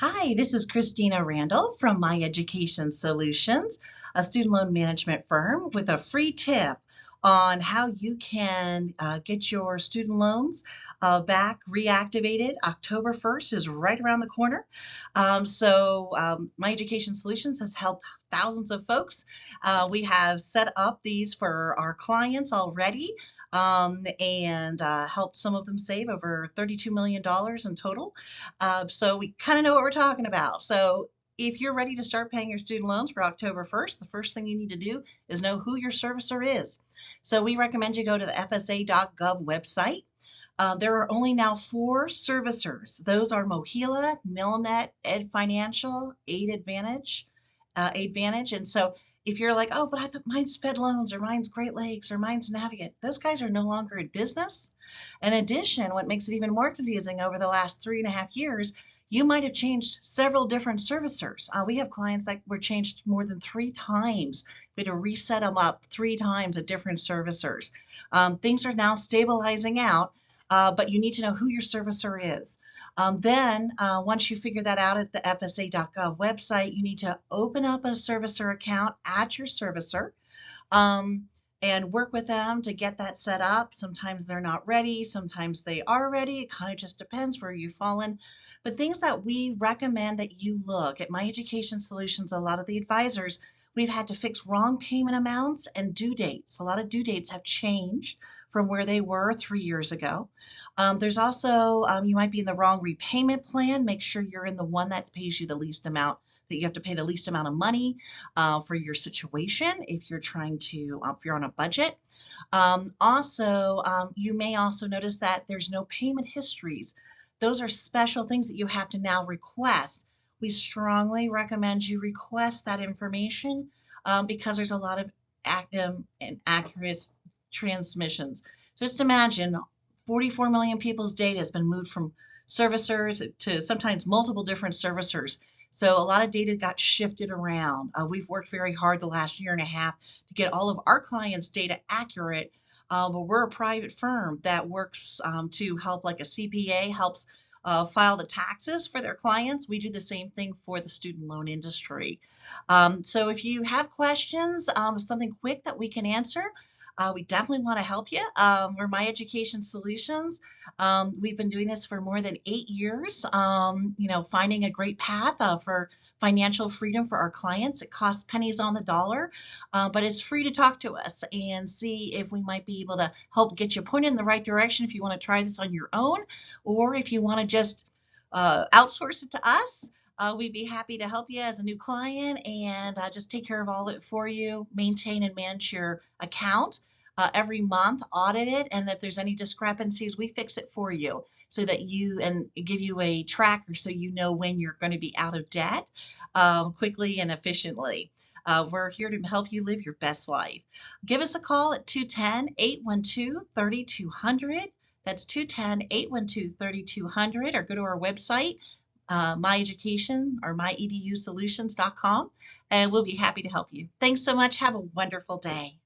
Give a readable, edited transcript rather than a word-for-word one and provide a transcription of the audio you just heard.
Hi, this is Christina Randall from My Education Solutions, a student loan management firm with a free tip on how you can get your student loans back reactivated. October 1st is right around the corner. My Education Solutions has helped thousands of folks. We have set up these for our clients already and helped some of them save over $32 million in total. So we kind of know what we're talking about. So if you're ready to start paying your student loans for October 1st, the first thing you need to do is know who your servicer is. So we recommend you go to the FSA.gov website. There are only now 4 servicers. Those are Mohila, Nelnet, Ed Financial, Aidvantage. And so if you're like, oh, but I thought mine's Fed Loans or mine's Great Lakes or mine's Navigant, those guys are no longer in business. In addition, what makes it even more confusing, over the last 3.5 years, you might have changed several different servicers. We have clients that were changed more than 3 times. We had to reset them up 3 times at different servicers. Things are now stabilizing out, but you need to know who your servicer is. Then, once you figure that out at the FSA.gov website, you need to open up a servicer account at your servicer and work with them to get that set up. Sometimes they're not ready, sometimes they are ready. It kind of just depends where you've fallen. But things that we recommend that you look at My Education Solutions, a lot of the advisors, we've had to fix wrong payment amounts and due dates. A lot of due dates have changed from where they were 3 years ago. There's also, you might be in the wrong repayment plan. Make sure you're in the one that pays you the least amount, that you have to pay the least amount of money for your situation if you're trying to, if you're on a budget. You may also notice that there's no payment histories. Those are special things that you have to now request. We strongly recommend you request that information because there's a lot of active and accurate transmissions. So just imagine 44 million people's data has been moved from servicers to sometimes multiple different servicers. So a lot of data got shifted around. We've worked very hard the last 1.5 years to get all of our clients' data accurate. But we're a private firm that works to help, like a CPA helps file the taxes for their clients. We do the same thing for the student loan industry. So if you have questions, something quick that we can answer, we definitely want to help you. We're My Education Solutions. We've been doing this for more than 8 years, finding a great path for financial freedom for our clients. It costs pennies on the dollar, but it's free to talk to us and see if we might be able to help get you pointed in the right direction if you want to try this on your own, or if you want to just outsource it to us. We'd be happy to help you as a new client and just take care of all of it for you, maintain and manage your account every month, audit it, and if there's any discrepancies, we fix it for you so that and give you a tracker so you know when you're going to be out of debt quickly and efficiently. We're here to help you live your best life. Give us a call at 210-812-3200. That's 210-812-3200, or go to our website, My Education or myedusolutions.com, and we'll be happy to help you. Thanks so much. Have a wonderful day.